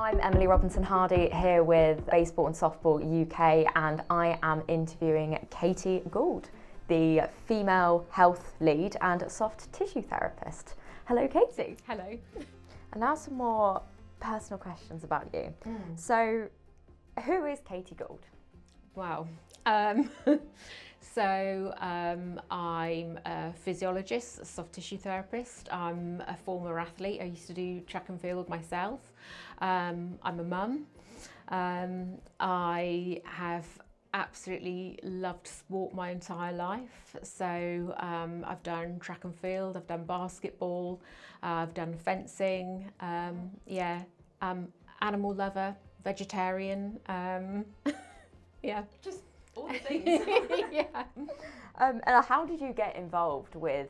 I'm Emily Robinson-Hardy here with Baseball and Softball UK, and I am interviewing Katy Gould, the female health lead and soft tissue therapist. Hello, Katy. Hello. And now some more personal questions about you. So, who is Katy Gould? Wow. I'm a physiologist, a soft tissue therapist. I'm a former athlete. I used to do track and field myself. I'm a mum. I have absolutely loved sport my entire life. So I've done track and field, I've done basketball, I've done fencing. Animal lover, vegetarian. Just all the things. Yeah. And how did you get involved with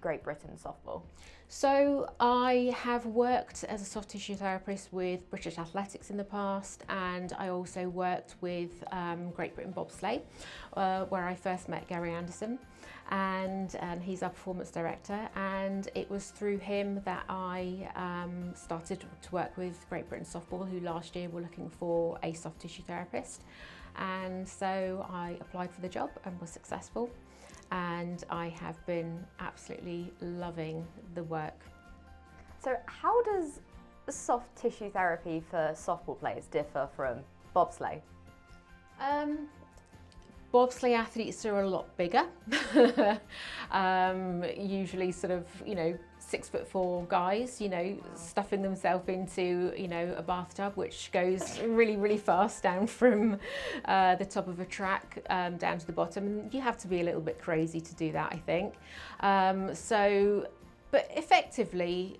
Great Britain softball? So I have worked as a soft tissue therapist with British Athletics in the past, and I also worked with Great Britain bobsleigh, where I first met Gary Anderson, and he's our performance director, and it was through him that I started to work with Great Britain softball, who last year were looking for a soft tissue therapist. And so I applied for the job and was successful, and I have been absolutely loving the work. So how does soft tissue therapy for softball players differ from bobsleigh? Bobsleigh athletes are a lot bigger, usually sort of, 6'4" guys, stuffing themselves into, a bathtub, which goes really, really fast down from the top of a track down to the bottom. And you have to be a little bit crazy to do that, I think. But effectively,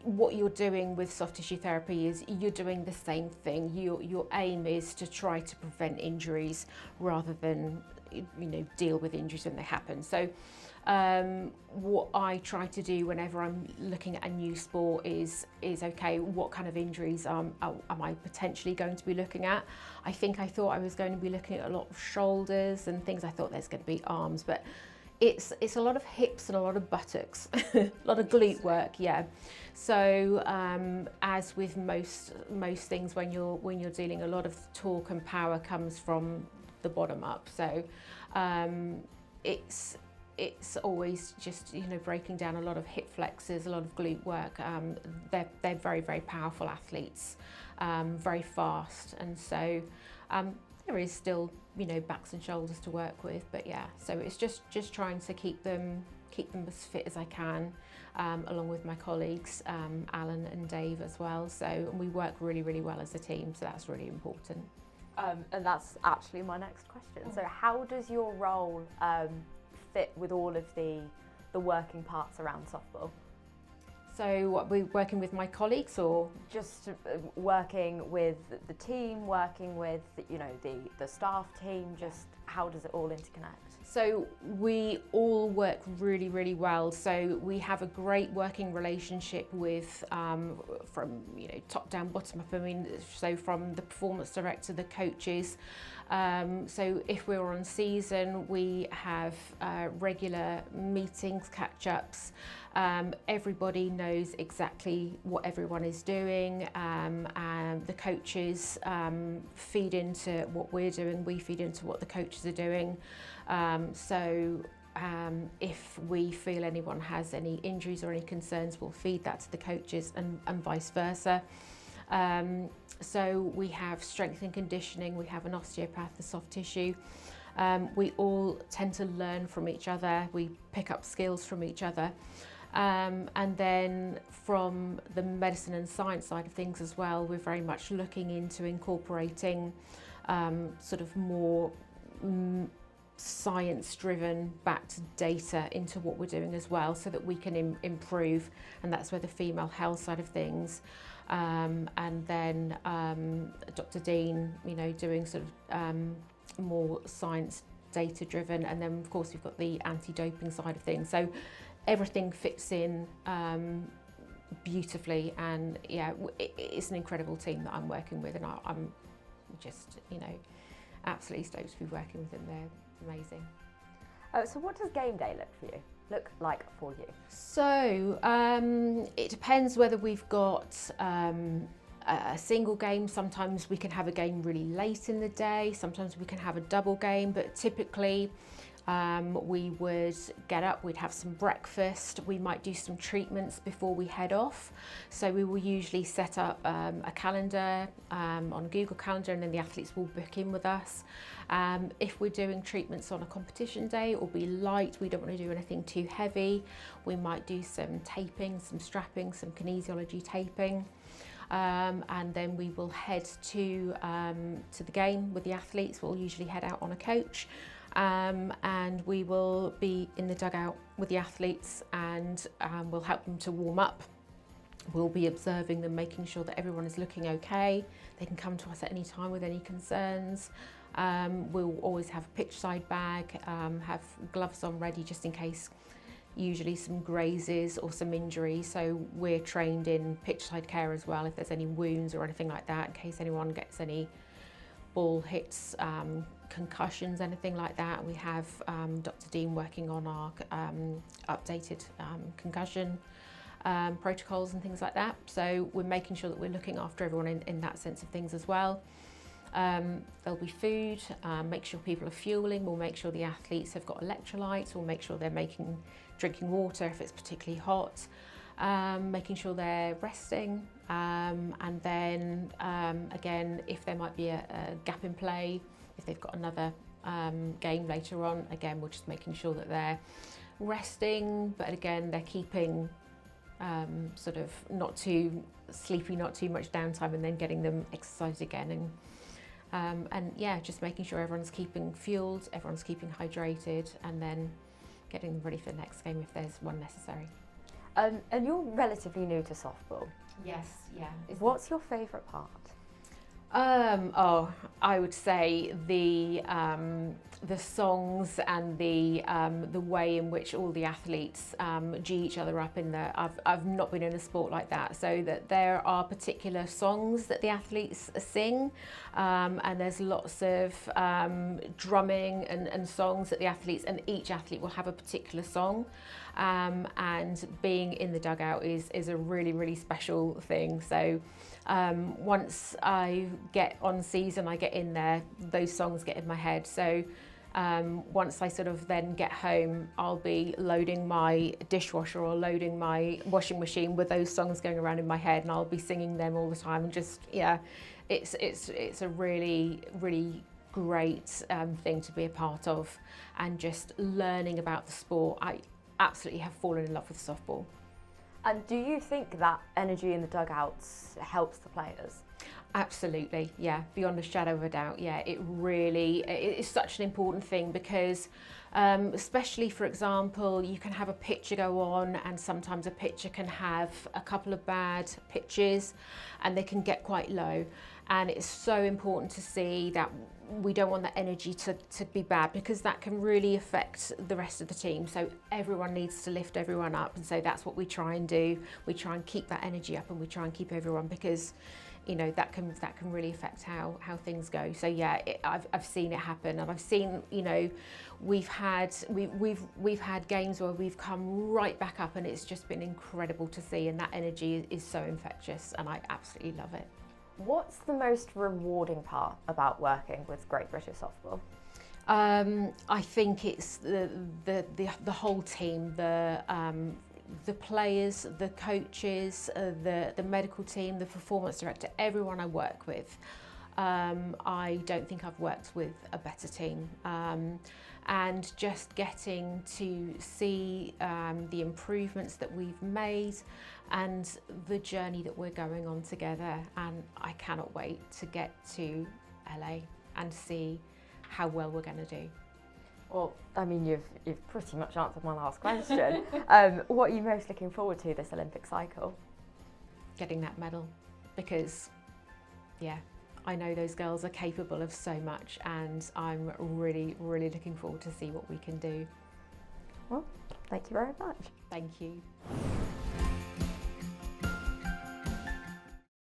what you're doing with soft tissue therapy is you're doing the same thing. Your aim is to try to prevent injuries rather than, deal with injuries when they happen. So what I try to do whenever I'm looking at a new sport is okay, what kind of injuries am I potentially going to be looking at? I thought I was going to be looking at a lot of shoulders and things. I thought there's going to be arms, but it's a lot of hips and a lot of buttocks, a lot of glute work, yeah. So as with most things, when you're dealing, a lot of torque and power comes from the bottom up. So it's always just breaking down a lot of hip flexors, a lot of glute work. They're very, very powerful athletes, very fast, and so there is still backs and shoulders to work with, but yeah. So it's just trying to keep them as fit as I can, along with my colleagues, Alan and Dave as well. So we work really, really well as a team. So that's really important. And that's actually my next question. So how does your role fit with all of the working parts around softball? So what, we're working with my colleagues, or just working with the team, working with the staff team? Just how does it all interconnect? So we all work really, really well. So we have a great working relationship with from top down, bottom up. I mean, so from the performance director, the coaches. So if we're on season, we have regular meetings, catch-ups. Everybody knows exactly what everyone is doing, and the coaches feed into what we're doing, we feed into what the coaches are doing. If we feel anyone has any injuries or any concerns, we'll feed that to the coaches, and vice versa. So we have strength and conditioning, we have an osteopath, the soft tissue. We all tend to learn from each other, we pick up skills from each other. And then from the medicine and science side of things as well, we're very much looking into incorporating sort of more science-driven backed data into what we're doing as well, so that we can improve, and that's where the female health side of things. And then Dr. Dean, doing sort of more science data driven, and then of course we've got the anti-doping side of things. So everything fits in beautifully, and yeah, it's an incredible team that I'm working with, and I'm just absolutely stoked to be working with them. They're amazing. So what does game day look for you? look like for you? So it depends whether we've got a single game. Sometimes we can have a game really late in the day, sometimes we can have a double game, but typically we would get up, we'd have some breakfast, we might do some treatments before we head off. So we will usually set up a calendar on Google Calendar, and then the athletes will book in with us. If we're doing treatments on a competition day, it will be light, we don't want to do anything too heavy. We might do some taping, some strapping, some kinesiology taping. And then we will head to the game with the athletes. We'll usually head out on a coach. And we will be in the dugout with the athletes, and we'll help them to warm up. We'll be observing them, making sure that everyone is looking okay. They can come to us at any time with any concerns. We'll always have a pitch side bag, have gloves on ready just in case, usually some grazes or some injuries. So we're trained in pitch side care as well, if there's any wounds or anything like that, in case anyone gets any ball hits, concussions, anything like that. We have Dr. Dean working on our updated concussion protocols and things like that. So we're making sure that we're looking after everyone in that sense of things as well. There'll be food, make sure people are fueling, we'll make sure the athletes have got electrolytes, we'll make sure they're drinking water if it's particularly hot, making sure they're resting, and then again, if there might be a gap in play, if they've got another game later on, again, we're just making sure that they're resting, but again, they're keeping sort of not too sleepy, not too much downtime, and then getting them exercised again. And yeah, just making sure everyone's keeping fueled, everyone's keeping hydrated, and then getting them ready for the next game if there's one necessary. And you're relatively new to softball. Yes, yeah. What's your favourite part? I would say the songs and the way in which all the athletes G each other up in there. I've not been in a sport like that, so that there are particular songs that the athletes sing, and there's lots of drumming and songs that the athletes, and each athlete will have a particular song. And being in the dugout is a really, really special thing. So once I get on season, I get in there, those songs get in my head. So once I sort of then get home, I'll be loading my dishwasher or loading my washing machine with those songs going around in my head, and I'll be singing them all the time. And just, yeah, it's a really, really great thing to be a part of, and just learning about the sport. I absolutely have fallen in love with softball. And do you think that energy in the dugouts helps the players? Absolutely, yeah, beyond a shadow of a doubt. Yeah, it is such an important thing, because especially, for example, you can have a pitcher go on, and sometimes a pitcher can have a couple of bad pitches and they can get quite low. And it's so important to see that we don't want that energy to be bad, because that can really affect the rest of the team. So everyone needs to lift everyone up, and so that's what we try and do. We try and keep that energy up, and we try and keep everyone, because you know that can really affect how things go. So yeah, I've seen it happen, and I've seen, you know, we've had games where we've come right back up, and it's just been incredible to see, and that energy is so infectious, and I absolutely love it. What's the most rewarding part about working with Great British Softball? I think it's the whole team, the players, the coaches, the medical team, the performance director, everyone I work with. I don't think I've worked with a better team. And just getting to see the improvements that we've made and the journey that we're going on together. And I cannot wait to get to LA and see how well we're going to do. Well, I mean, you've pretty much answered my last question. What are you most looking forward to this Olympic cycle? Getting that medal, because, yeah, I know those girls are capable of so much, and I'm really, really looking forward to see what we can do. Well, thank you very much. Thank you.